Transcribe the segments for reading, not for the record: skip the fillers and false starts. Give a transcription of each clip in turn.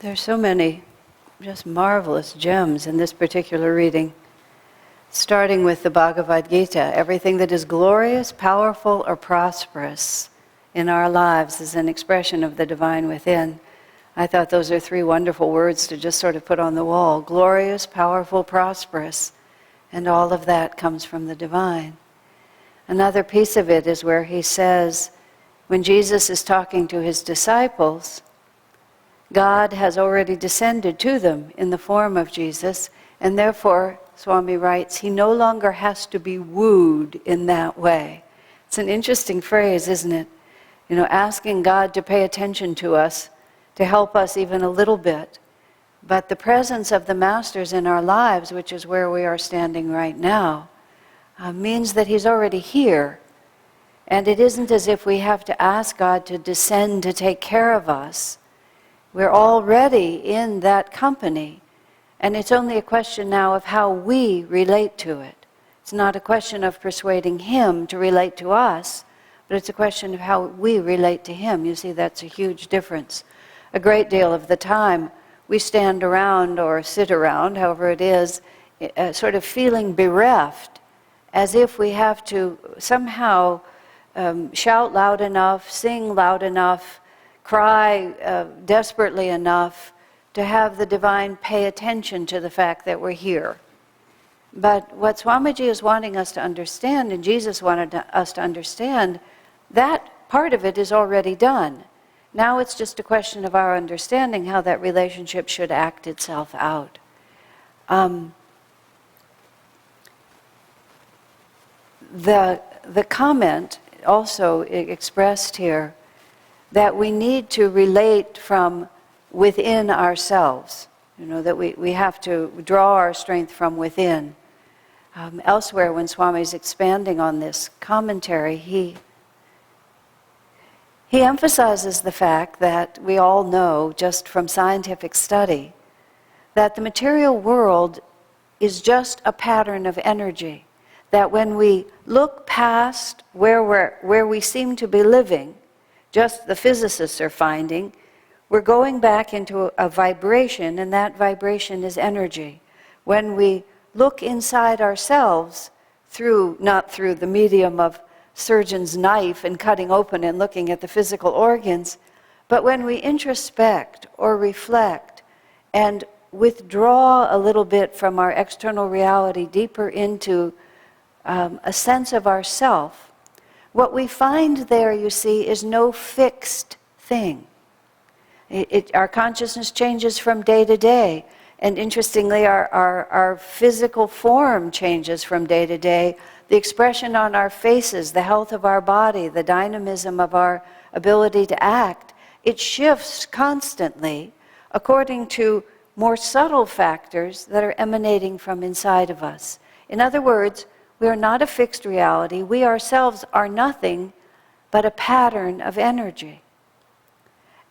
There's so many just marvelous gems in this particular reading. Starting with the Bhagavad Gita, everything that is glorious, powerful, or prosperous in our lives is an expression of the divine within. I thought those are three wonderful words to just sort of put on the wall. Glorious, powerful, prosperous. And all of that comes from the divine. Another piece of it is where he says, when Jesus is talking to his disciples, God has already descended to them in the form of Jesus, and therefore, Swami writes, he no longer has to be wooed in that way. It's an interesting phrase, isn't it? You know, asking God to pay attention to us, to help us even a little bit. But the presence of the Masters in our lives, which is where we are standing right now, means that he's already here. And it isn't as if we have to ask God to descend to take care of us. We're already in that company. And it's only a question now of how we relate to it. It's not a question of persuading him to relate to us, but it's a question of how we relate to him. You see, that's a huge difference. A great deal of the time, we stand around or sit around, however it is, sort of feeling bereft, as if we have to somehow shout loud enough, sing loud enough, cry desperately enough to have the divine pay attention to the fact that we're here. But what Swamiji is wanting us to understand, and Jesus wanted us to understand, that part of it is already done. Now it's just a question of our understanding how that relationship should act itself out. The comment also expressed here that we need to relate from within ourselves, you know, that we have to draw our strength from within. Elsewhere, when Swami is expanding on this commentary, he emphasizes the fact that we all know, just from scientific study, that the material world is just a pattern of energy. That when we look past where we seem to be living, just the physicists are finding, we're going back into a vibration, and that vibration is energy. When we look inside ourselves, not through the medium of surgeon's knife and cutting open and looking at the physical organs, but when we introspect or reflect and withdraw a little bit from our external reality deeper into a sense of ourself, what we find there, you see, is no fixed thing. Our consciousness changes from day to day. And interestingly, our physical form changes from day to day. The expression on our faces, the health of our body, the dynamism of our ability to act, it shifts constantly according to more subtle factors that are emanating from inside of us. In other words, we are not a fixed reality. We ourselves are nothing but a pattern of energy.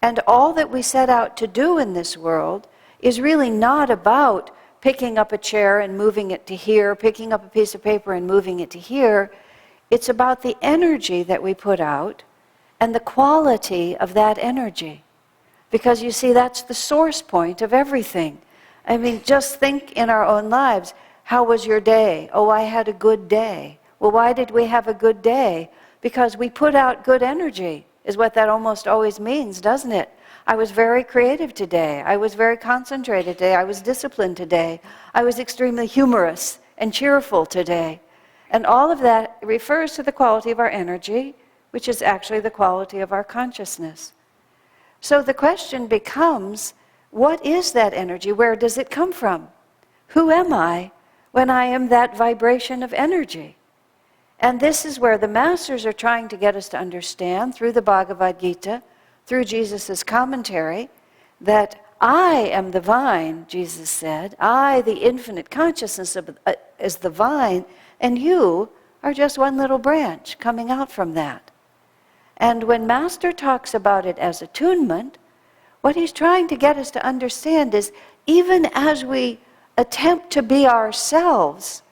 And all that we set out to do in this world is really not about picking up a chair and moving it to here, picking up a piece of paper and moving it to here. It's about the energy that we put out and the quality of that energy. Because you see, that's the source point of everything. I mean, just think in our own lives. How was your day? Oh, I had a good day. Well, why did we have a good day? Because we put out good energy, is what that almost always means, doesn't it? I was very creative today. I was very concentrated today. I was disciplined today. I was extremely humorous and cheerful today. And all of that refers to the quality of our energy, which is actually the quality of our consciousness. So the question becomes, what is that energy? Where does it come from? Who am I when I am that vibration of energy? And this is where the Masters are trying to get us to understand, through the Bhagavad Gita, through Jesus' commentary, that I am the vine, Jesus said. I, the infinite consciousness, is the vine, and you are just one little branch coming out from that. And when Master talks about it as attunement, what he's trying to get us to understand is, even as we attempt to be ourselves,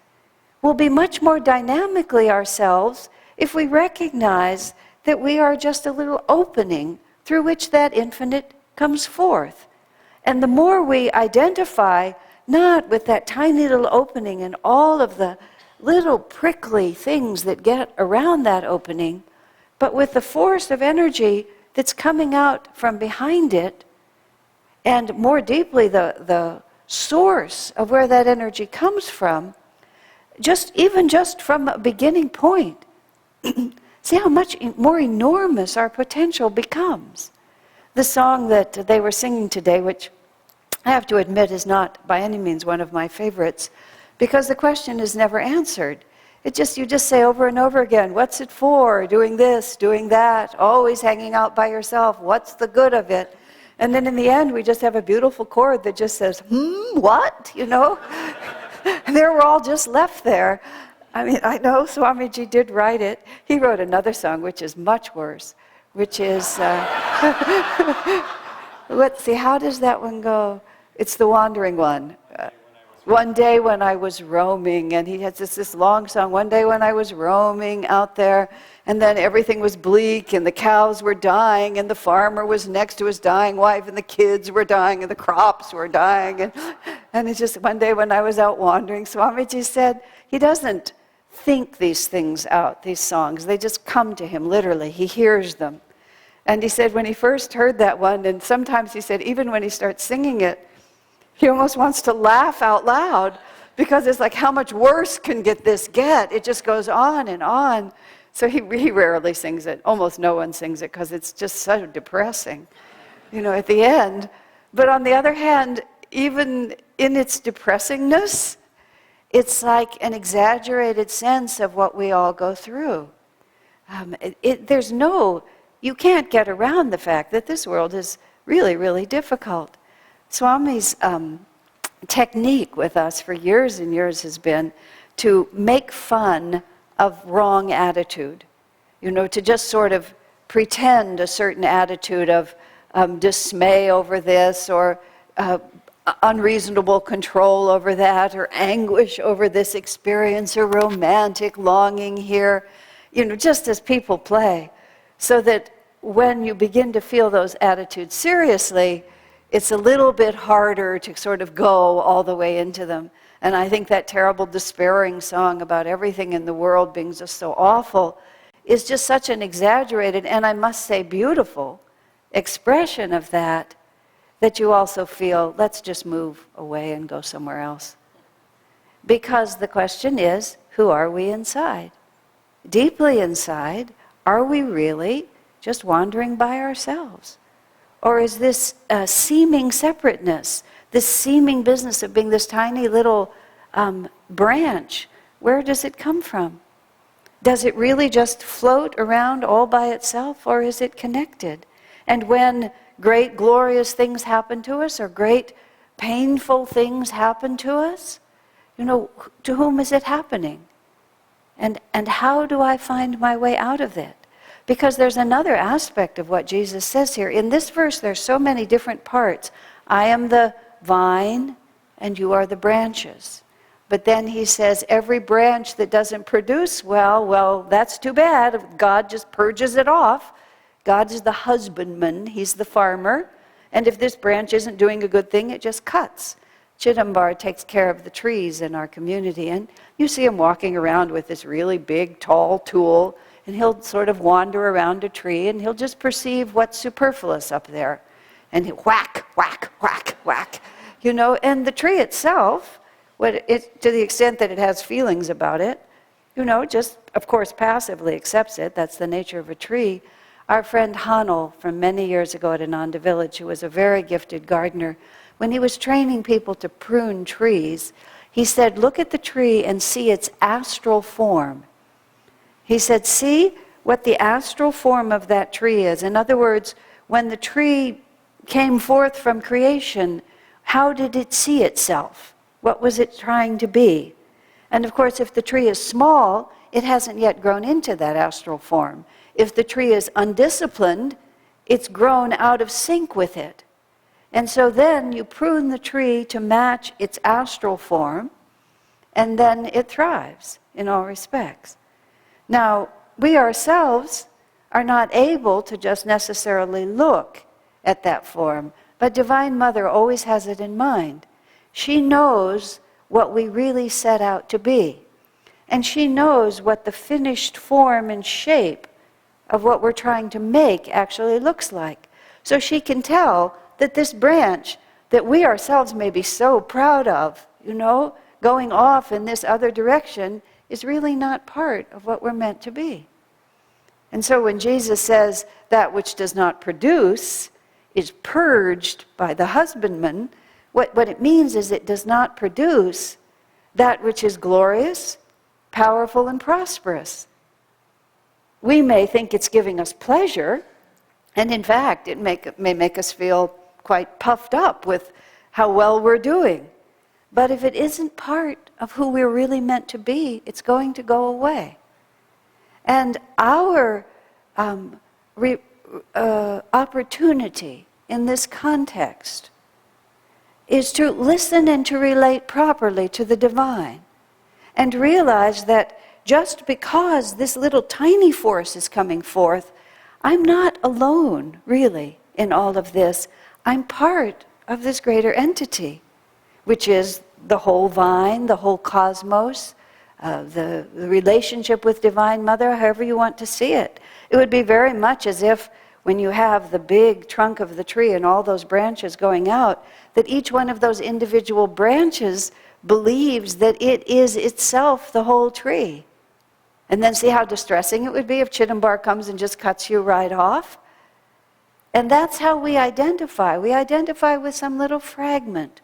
we'll be much more dynamically ourselves if we recognize that we are just a little opening through which that infinite comes forth. And the more we identify, not with that tiny little opening and all of the little prickly things that get around that opening, but with the force of energy that's coming out from behind it, and more deeply the source of where that energy comes from, even just from a beginning point. See how much more enormous our potential becomes. The song that they were singing today, which I have to admit is not by any means one of my favorites, because the question is never answered. You just say over and over again, what's it for? Doing this, doing that, always hanging out by yourself. What's the good of it? And then in the end, we just have a beautiful chord that just says, what? You know? And there we're all just left there. I mean, I know Swamiji did write it. He wrote another song, which is much worse, which is, let's see, how does that one go? It's the wandering one. One day when I was roaming, and he has this long song, one day when I was roaming out there, and then everything was bleak, and the cows were dying, and the farmer was next to his dying wife, and the kids were dying, and the crops were dying, and it's just one day when I was out wandering. Swamiji said he doesn't think these things out, these songs. They just come to him, literally. He hears them. And he said when he first heard that one, and sometimes he said even when he starts singing it, he almost wants to laugh out loud, because it's like, how much worse can this get? It just goes on and on. So he rarely sings it. Almost no one sings it, because it's just so depressing, you know, at the end. But on the other hand, even in its depressingness, it's like an exaggerated sense of what we all go through. You can't get around the fact that this world is really, really difficult. Swami's technique with us for years and years has been to make fun of wrong attitude. You know, to just sort of pretend a certain attitude of dismay over this, or unreasonable control over that, or anguish over this experience, or romantic longing here, you know, just as people play. So that when you begin to feel those attitudes seriously, it's a little bit harder to sort of go all the way into them. And I think that terrible despairing song about everything in the world being just so awful is just such an exaggerated, and I must say beautiful, expression of that you also feel, let's just move away and go somewhere else. Because the question is, who are we inside? Deeply inside, are we really just wandering by ourselves? Or is this seeming separateness, this seeming business of being this tiny little branch, where does it come from? Does it really just float around all by itself, or is it connected? And when great glorious things happen to us, or great painful things happen to us, you know, to whom is it happening? And how do I find my way out of it? Because there's another aspect of what Jesus says here. In this verse, there's so many different parts. I am the vine, and you are the branches. But then he says, every branch that doesn't produce well, that's too bad. God just purges it off. God is the husbandman. He's the farmer. And if this branch isn't doing a good thing, it just cuts. Chidambar takes care of the trees in our community. And you see him walking around with this really big, tall tool. And he'll sort of wander around a tree, and he'll just perceive what's superfluous up there. And he'll whack, whack, whack, whack. You know, and the tree itself, to the extent that it has feelings about it, you know, just, of course, passively accepts it. That's the nature of a tree. Our friend Hanel, from many years ago at Ananda Village, who was a very gifted gardener, when he was training people to prune trees, he said, look at the tree and see its astral form. He said, see what the astral form of that tree is. In other words, when the tree came forth from creation, how did it see itself? What was it trying to be? And of course, if the tree is small, it hasn't yet grown into that astral form. If the tree is undisciplined, it's grown out of sync with it. And so then you prune the tree to match its astral form, and then it thrives in all respects. Now, we ourselves are not able to just necessarily look at that form, but Divine Mother always has it in mind. She knows what we really set out to be. And she knows what the finished form and shape of what we're trying to make actually looks like. So she can tell that this branch that we ourselves may be so proud of, going off in this other direction, is really not part of what we're meant to be. And so when Jesus says that which does not produce is purged by the husbandman, what it means is it does not produce that which is glorious, powerful, and prosperous. We may think it's giving us pleasure, and in fact, it may make us feel quite puffed up with how well we're doing. But if it isn't part of who we're really meant to be, it's going to go away. And our opportunity in this context is to listen and to relate properly to the divine, and realize that just because this little tiny force is coming forth, I'm not alone, really, in all of this. I'm part of this greater entity, which is the whole vine, the whole cosmos, the relationship with Divine Mother, however you want to see it. It would be very much as if when you have the big trunk of the tree and all those branches going out, that each one of those individual branches believes that it is itself the whole tree. And then see how distressing it would be if Chittambar comes and just cuts you right off. And that's how we identify. We identify with some little fragment,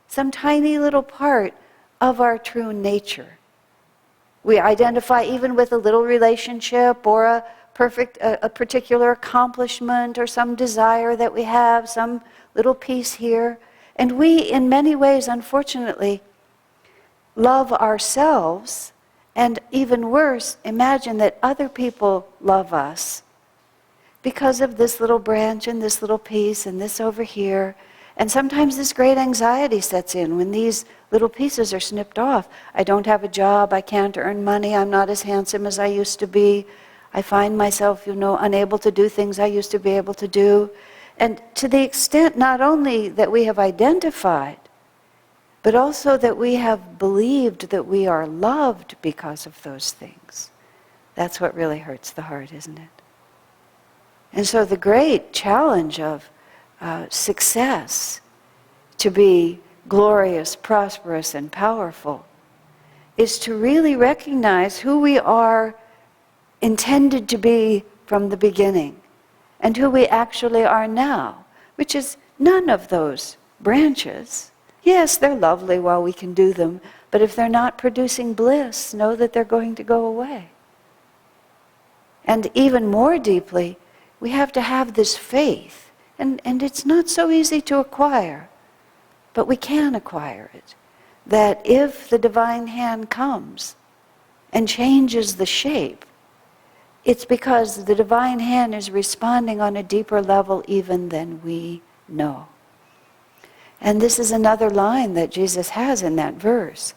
some tiny little part of our true nature. We identify even with a little relationship or a particular accomplishment or some desire that we have, some little piece here. And we, in many ways, unfortunately, love ourselves, and even worse, imagine that other people love us because of this little branch and this little piece and this over here. And sometimes this great anxiety sets in when these little pieces are snipped off. I don't have a job, I can't earn money, I'm not as handsome as I used to be. I find myself, unable to do things I used to be able to do. And to the extent not only that we have identified, but also that we have believed that we are loved because of those things. That's what really hurts the heart, isn't it? And so the great challenge of success, to be glorious, prosperous, and powerful, is to really recognize who we are intended to be from the beginning, and who we actually are now, which is none of those branches. Yes, they're lovely while we can do them, but if they're not producing bliss, know that they're going to go away. And even more deeply, we have to have this faith, and it's not so easy to acquire, but we can acquire it, that if the divine hand comes and changes the shape, it's because the divine hand is responding on a deeper level even than we know. And this is another line that Jesus has in that verse.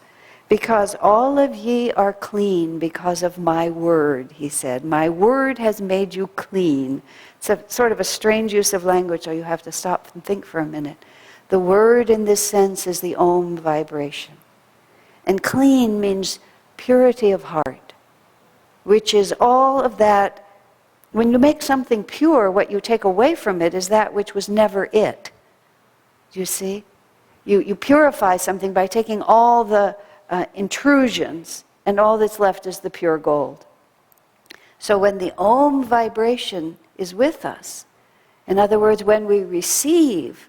Because all of ye are clean because of my word, he said. My word has made you clean. It's a sort of a strange use of language, so you have to stop and think for a minute. The word in this sense is the Om vibration. And clean means purity of heart, which is all of that. When you make something pure, what you take away from it is that which was never it. Do you see? You purify something by taking all the intrusions, and all that's left is the pure gold. So when the Om vibration is with us, in other words, when we receive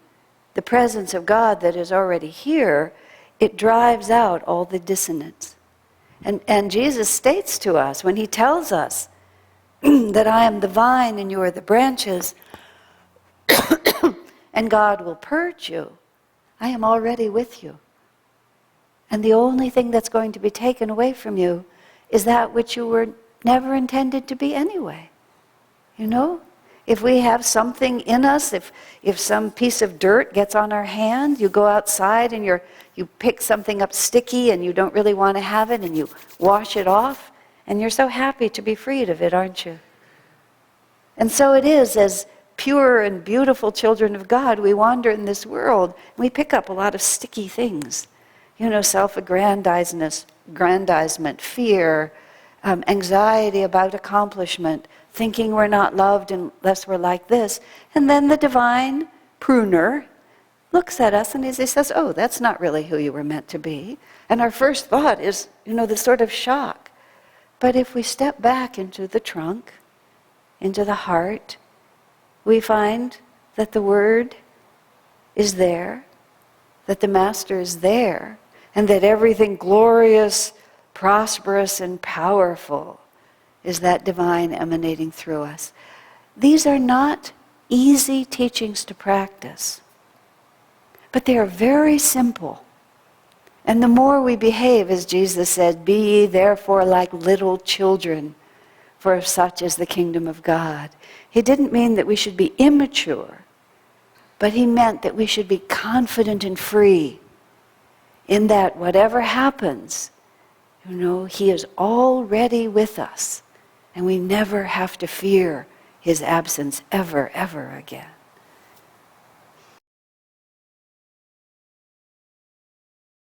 the presence of God that is already here, it drives out all the dissonance. And Jesus states to us, when he tells us that I am the vine and you are the branches, and God will purge you, I am already with you. And the only thing that's going to be taken away from you is that which you were never intended to be anyway. If we have something in us, if some piece of dirt gets on our hand, you go outside and you pick something up sticky and you don't really want to have it, and you wash it off, and you're so happy to be freed of it, aren't you? And so it is, as pure and beautiful children of God, we wander in this world, and we pick up a lot of sticky things. Self-aggrandizement, fear, anxiety about accomplishment, thinking we're not loved unless we're like this. And then the divine pruner looks at us and he says, oh, that's not really who you were meant to be. And our first thought is, this sort of shock. But if we step back into the trunk, into the heart, we find that the Word is there, that the Master is there, and that everything glorious, prosperous, and powerful is that divine emanating through us. These are not easy teachings to practice, but they are very simple. And the more we behave, as Jesus said, be ye therefore like little children, for such is the kingdom of God. He didn't mean that we should be immature, but he meant that we should be confident and free in that whatever happens, he is already with us, and we never have to fear his absence ever, ever again.